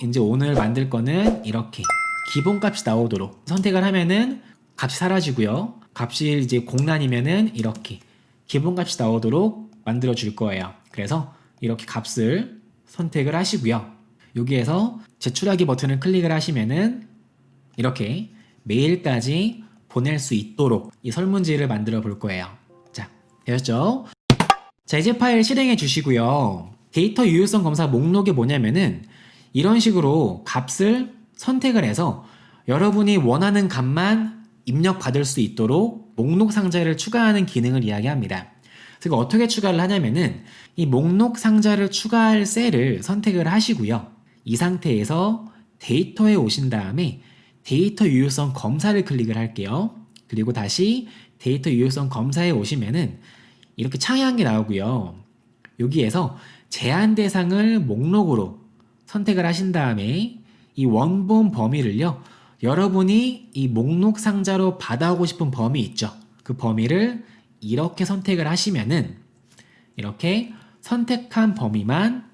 이제 오늘 만들 거는 이렇게 기본값이 나오도록 선택을 하면은 값이 사라지고요. 값이 이제 공란이면은 이렇게 기본값이 나오도록 만들어 줄 거예요. 그래서 이렇게 값을 선택을 하시고요. 여기에서 제출하기 버튼을 클릭을 하시면은 이렇게 메일까지 보낼 수 있도록 이 설문지를 만들어 볼 거예요. 자, 되셨죠? 자, 이제 파일 실행해 주시고요. 데이터 유효성 검사 목록이 뭐냐면은 이런 식으로 값을 선택을 해서 여러분이 원하는 값만 입력받을 수 있도록 목록 상자를 추가하는 기능을 이야기합니다. 그래서 어떻게 추가를 하냐면은 이 목록 상자를 추가할 셀을 선택을 하시고요. 이 상태에서 데이터에 오신 다음에 데이터 유효성 검사를 클릭을 할게요. 그리고 다시 데이터 유효성 검사에 오시면은 이렇게 창이 게 나오고요. 여기에서 제한 대상을 목록으로 선택을 하신 다음에 이 원본 범위를요. 여러분이 이 목록 상자로 받아오고 싶은 범위 있죠. 그 범위를 이렇게 선택을 하시면은 이렇게 선택한 범위만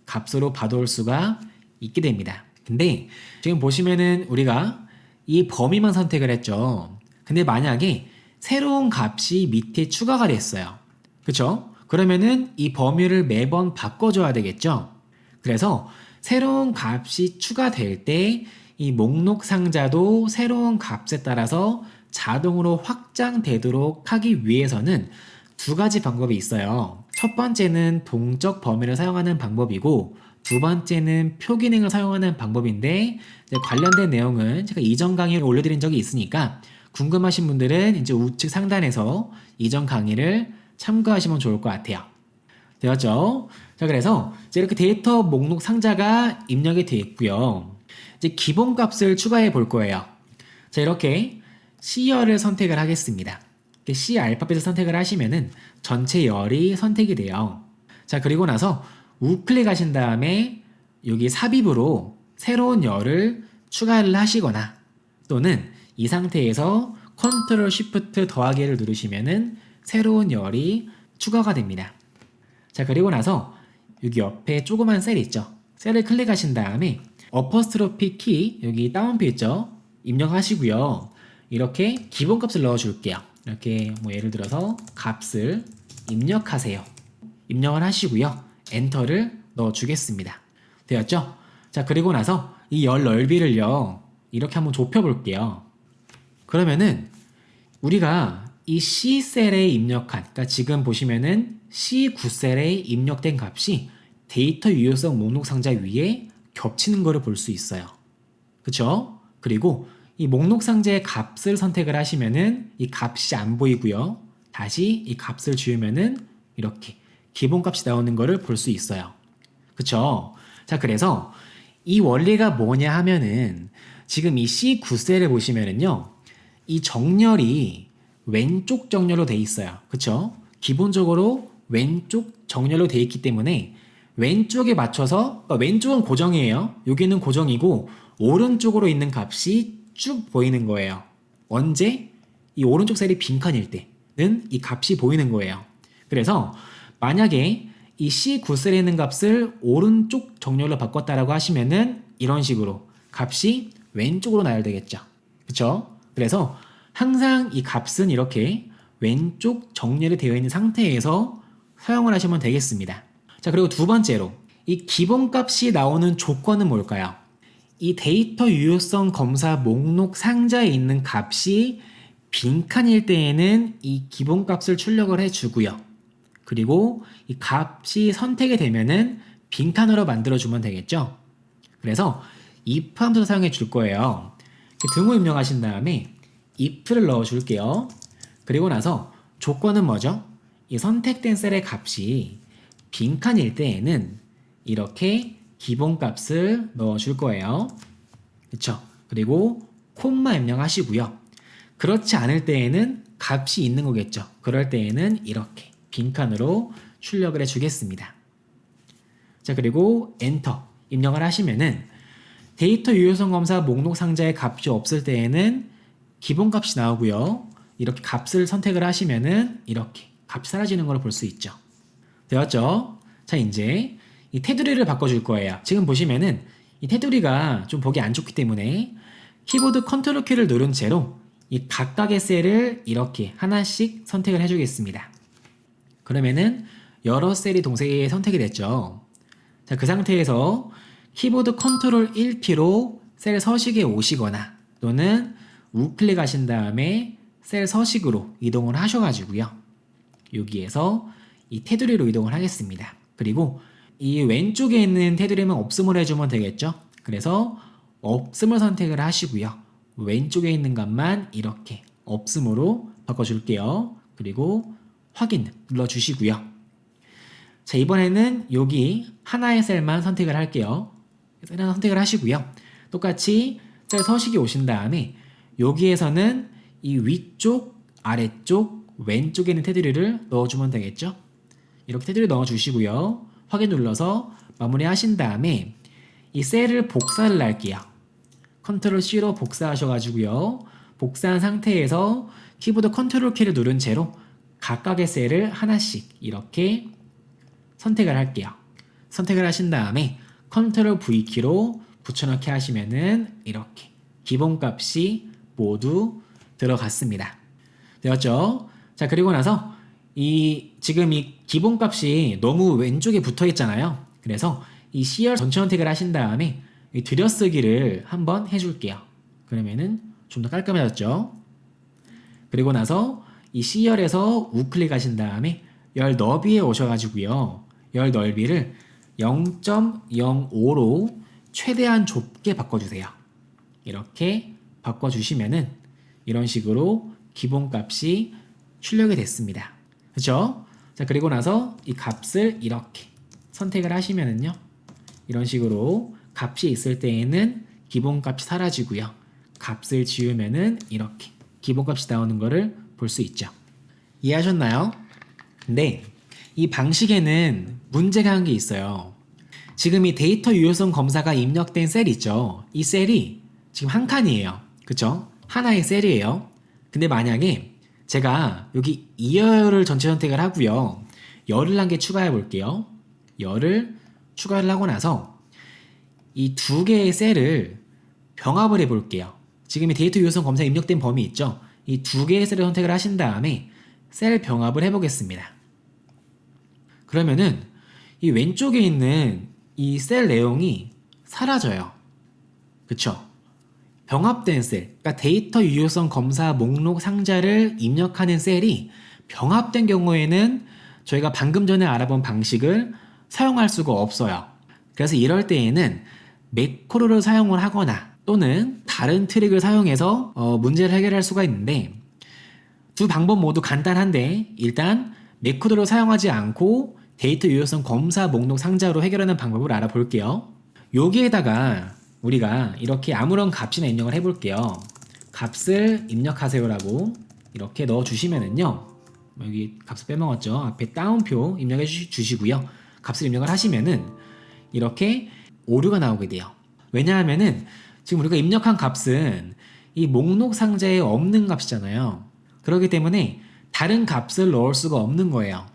값으로 받아올 수가 있게 됩니다. 근데 지금 보시면은 우리가 이 범위만 선택을 했죠. 근데 만약에 새로운 값이 밑에 추가가 됐어요. 그쵸? 그러면은 이 범위를 매번 바꿔줘야 되겠죠? 그래서 새로운 값이 추가될 때 이 목록 상자도 새로운 값에 따라서 자동으로 확장되도록 하기 위해서는 두 가지 방법이 있어요. 첫 번째는 동적 범위를 사용하는 방법이고 두 번째는 표기능을 사용하는 방법인데 관련된 내용은 제가 이전 강의를 올려드린 적이 있으니까 궁금하신 분들은 이제 우측 상단에서 이전 강의를 참고하시면 좋을 것 같아요. 되었죠? 자, 그래서 이제 이렇게 데이터 목록 상자가 입력이 되어 있고요. 이제 기본값을 추가해 볼 거예요. 자, 이렇게 C열을 선택을 하겠습니다. C 알파벳을 선택을 하시면은 전체 열이 선택이 돼요. 자, 그리고 나서 우클릭 하신 다음에 여기 삽입으로 새로운 열을 추가를 하시거나 또는 이 상태에서 컨트롤 쉬프트 더하기를 누르시면은 새로운 열이 추가가 됩니다. 자, 그리고 나서 여기 옆에 조그만 셀 있죠? 셀을 클릭하신 다음에 어퍼스트로피 키 여기 다운표 있죠? 입력하시고요. 이렇게 기본값을 넣어줄게요. 이렇게 뭐 예를 들어서 값을 입력하세요. 입력을 하시고요. 엔터를 넣어주겠습니다. 되었죠? 자, 그리고 나서 이 열 넓이를요. 이렇게 한번 좁혀볼게요. 그러면은 우리가 이 C셀에 입력한, 그러니까 지금 보시면은 C9셀에 입력된 값이 데이터 유효성 목록 상자 위에 겹치는 거를 볼 수 있어요. 그쵸? 그리고 이 목록 상자의 값을 선택을 하시면은 이 값이 안 보이고요. 다시 이 값을 지우면은 이렇게 기본값이 나오는 거를 볼 수 있어요. 그쵸? 자, 그래서 이 원리가 뭐냐 하면은 지금 이 C9셀을 보시면은요. 이 정렬이 왼쪽 정렬로 돼 있어요. 그쵸? 기본적으로 왼쪽 정렬로 돼 있기 때문에 왼쪽에 맞춰서, 그러니까 왼쪽은 고정이에요. 여기는 고정이고 오른쪽으로 있는 값이 쭉 보이는 거예요. 언제? 이 오른쪽 셀이 빈칸일 때는 이 값이 보이는 거예요. 그래서 만약에 이 C9셀에 있는 값을 오른쪽 정렬로 바꿨다라고 하시면은 이런 식으로 값이 왼쪽으로 나열되겠죠. 그쵸? 그래서 항상 이 값은 이렇게 왼쪽 정렬이 되어 있는 상태에서 사용을 하시면 되겠습니다. 자, 그리고 두 번째로 이 기본값이 나오는 조건은 뭘까요? 이 데이터 유효성 검사 목록 상자에 있는 값이 빈칸일 때에는 이 기본값을 출력을 해주고요. 그리고 이 값이 선택이 되면은 빈칸으로 만들어주면 되겠죠. 그래서 if 함수를 사용해 줄 거예요. 등호 입력하신 다음에 if를 넣어줄게요. 그리고 나서 조건은 뭐죠? 이 선택된 셀의 값이 빈칸일 때에는 이렇게 기본값을 넣어줄 거예요. 그쵸? 그리고 콤마 입력하시고요. 그렇지 않을 때에는 값이 있는 거겠죠. 그럴 때에는 이렇게 빈칸으로 출력을 해주겠습니다. 자, 그리고 엔터 입력을 하시면은 데이터 유효성 검사 목록 상자에 값이 없을 때에는 기본값이 나오고요. 이렇게 값을 선택을 하시면은 이렇게 값이 사라지는 걸 볼 수 있죠. 되었죠? 자, 이제 이 테두리를 바꿔줄 거예요. 지금 보시면은 이 테두리가 좀 보기 안 좋기 때문에 키보드 컨트롤 키를 누른 채로 이 각각의 셀을 이렇게 하나씩 선택을 해주겠습니다. 그러면은 여러 셀이 동시에 선택이 됐죠. 자, 그 상태에서 키보드 컨트롤 1키로 셀 서식에 오시거나 또는 우클릭 하신 다음에 셀 서식으로 이동을 하셔가지고요. 여기에서 이 테두리로 이동을 하겠습니다. 그리고 이 왼쪽에 있는 테두리만 없음을 해주면 되겠죠. 그래서 없음을 선택을 하시고요. 왼쪽에 있는 것만 이렇게 없음으로 바꿔줄게요. 그리고 확인 눌러주시고요. 자, 이번에는 여기 하나의 셀만 선택을 할게요. 셀 하나 선택을 하시고요. 똑같이 셀 서식에 오신 다음에 여기에서는 이 위쪽, 아래쪽, 왼쪽에 있는 테두리를 넣어주면 되겠죠. 이렇게 테두리 넣어주시고요. 확인 눌러서 마무리 하신 다음에 이 셀을 복사를 할게요. 컨트롤 C로 복사하셔가지고요. 복사한 상태에서 키보드 컨트롤 키를 누른 채로 각각의 셀을 하나씩 이렇게 선택을 할게요. 선택을 하신 다음에 컨트롤 V키로 붙여넣기 하시면은 이렇게 기본값이 모두 들어갔습니다. 되었죠? 자, 그리고 나서 지금 이 기본값이 너무 왼쪽에 붙어 있잖아요. 그래서 이 CR 전체 선택을 하신 다음에 이 들여쓰기를 한번 해줄게요. 그러면은 좀 더 깔끔해졌죠? 그리고 나서 이 CR에서 우클릭 하신 다음에 열 너비에 오셔가지고요. 열 넓이를 0.05로 최대한 좁게 바꿔주세요. 이렇게 바꿔주시면은 이런 식으로 기본값이 출력이 됐습니다. 그렇죠? 자, 그리고 나서 이 값을 이렇게 선택을 하시면은요. 이런 식으로 값이 있을 때에는 기본값이 사라지고요. 값을 지우면은 이렇게 기본값이 나오는 거를 볼 수 있죠. 이해하셨나요? 근데 이 방식에는 문제가 한 게 있어요. 지금 이 데이터 유효성 검사가 입력된 셀 있죠. 이 셀이 지금 한 칸이에요. 그쵸? 하나의 셀이에요. 근데 만약에 제가 여기 이열을 전체 선택을 하고요. 열을 한 개 추가해 볼게요. 열을 추가를 하고 나서 이 두 개의 셀을 병합을 해 볼게요. 지금 이 데이터 유효성 검사 입력된 범위 있죠? 이 두 개의 셀을 선택을 하신 다음에 셀 병합을 해 보겠습니다. 그러면은 이 왼쪽에 있는 이 셀 내용이 사라져요. 그쵸? 병합된 셀, 그러니까 데이터 유효성 검사 목록 상자를 입력하는 셀이 병합된 경우에는 저희가 방금 전에 알아본 방식을 사용할 수가 없어요. 그래서 이럴 때에는 매크로를 사용을 하거나 또는 다른 트릭을 사용해서 문제를 해결할 수가 있는데 두 방법 모두 간단한데 일단 매크로를 사용하지 않고 데이터 유효성 검사 목록 상자로 해결하는 방법을 알아볼게요. 여기에다가 우리가 이렇게 아무런 값이나 입력을 해볼게요. 값을 입력하세요라고 이렇게 넣어주시면은요. 여기 값을 빼먹었죠. 앞에 따옴표 입력해 주시고요. 값을 입력을 하시면은 이렇게 오류가 나오게 돼요. 왜냐하면은 지금 우리가 입력한 값은 이 목록 상자에 없는 값이잖아요. 그렇기 때문에 다른 값을 넣을 수가 없는 거예요.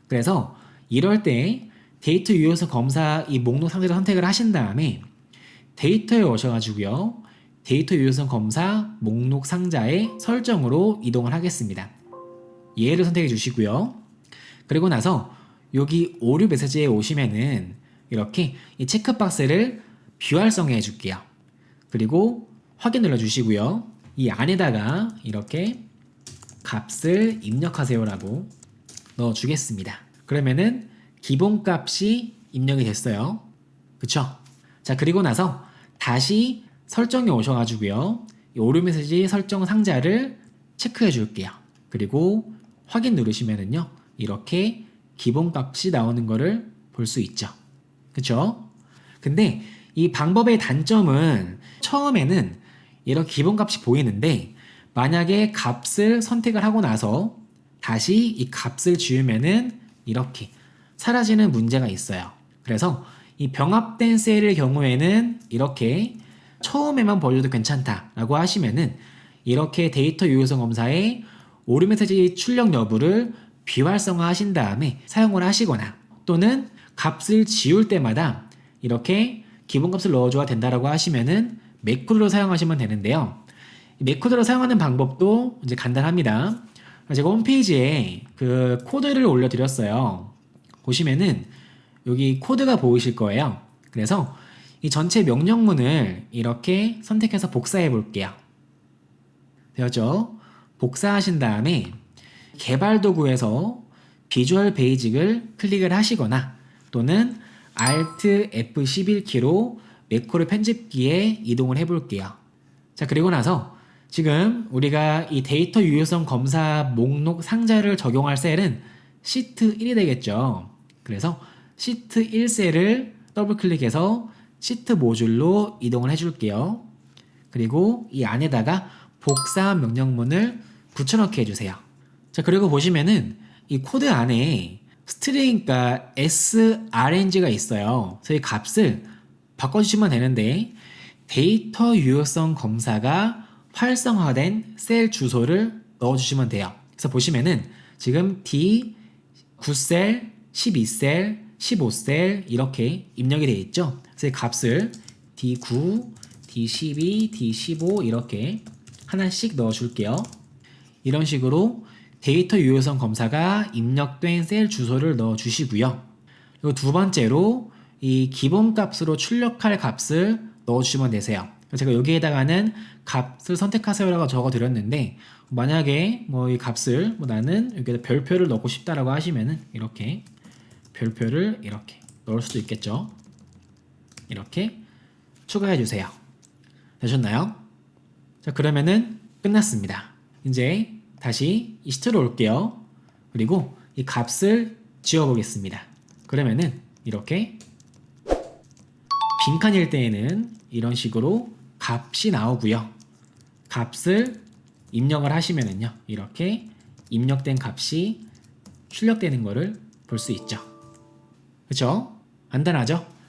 그래서 이럴 때 데이터 유효성 검사 이 목록 상자를 선택을 하신 다음에 데이터에 오셔가지고요. 데이터 유효성 검사 목록 상자의 설정으로 이동을 하겠습니다. 얘를 선택해 주시고요. 그리고 나서 여기 오류 메시지에 오시면은 이렇게 이 체크박스를 비활성화해 줄게요. 그리고 확인 눌러 주시고요. 이 안에다가 이렇게 값을 입력하세요라고 넣어 주겠습니다. 그러면은 기본값이 입력이 됐어요. 그쵸? 자, 그리고 나서 다시 설정에 오셔가지고요. 이 오류 메시지 설정 상자를 체크해 줄게요. 그리고 확인 누르시면은요. 이렇게 기본값이 나오는 거를 볼 수 있죠. 그쵸? 근데 이 방법의 단점은 처음에는 이렇게 기본값이 보이는데 만약에 값을 선택을 하고 나서 다시 이 값을 지우면은 이렇게 사라지는 문제가 있어요. 그래서 이 병합된 셀의 경우에는 이렇게 처음에만 보여줘도 괜찮다라고 하시면은 이렇게 데이터 유효성 검사에 오류 메시지 출력 여부를 비활성화 하신 다음에 사용을 하시거나 또는 값을 지울 때마다 이렇게 기본값을 넣어줘야 된다라고 하시면은 맥코드로 사용하시면 되는데요. 맥코드로 사용하는 방법도 이제 간단합니다. 제가 홈페이지에 그 코드를 올려드렸어요. 보시면은 여기 코드가 보이실 거예요. 그래서 이 전체 명령문을 이렇게 선택해서 복사해 볼게요. 되었죠? 복사하신 다음에 개발 도구에서 비주얼 베이직을 클릭을 하시거나 또는 Alt F11키로 매크로 편집기에 이동을 해 볼게요. 자, 그리고 나서 지금 우리가 이 데이터 유효성 검사 목록 상자를 적용할 셀은 시트 1이 되겠죠. 그래서 시트 1셀을 더블 클릭해서 시트 모듈로 이동을 해줄게요. 그리고 이 안에다가 복사한 명령문을 붙여넣기 해주세요. 자, 그리고 보시면은 이 코드 안에 스트링과 srng가 있어요. 그래서 이 값을 바꿔주시면 되는데 데이터 유효성 검사가 활성화된 셀 주소를 넣어주시면 돼요. 그래서 보시면은 지금 D 9셀, 12셀, 15셀 이렇게 입력이 되어 있죠. 그래서 이 값을 D9, D12, D15 이렇게 하나씩 넣어줄게요. 이런 식으로 데이터 유효성 검사가 입력된 셀 주소를 넣어주시고요. 그리고 두 번째로 이 기본값으로 출력할 값을 넣어주시면 되세요. 제가 여기에다가는 값을 선택하세요라고 적어드렸는데 만약에 뭐 이 값을 나는 여기다 별표를 넣고 싶다라고 하시면은 이렇게 별표를 이렇게 넣을 수도 있겠죠. 이렇게 추가해 주세요. 되셨나요? 자, 그러면은 끝났습니다. 이제 다시 이 시트로 올게요. 그리고 이 값을 지워보겠습니다. 그러면은 이렇게 빈칸일 때에는 이런 식으로 값이 나오고요. 값을 입력을 하시면은요, 이렇게 입력된 값이 출력되는 거를 볼 수 있죠. 그렇죠? 간단하죠?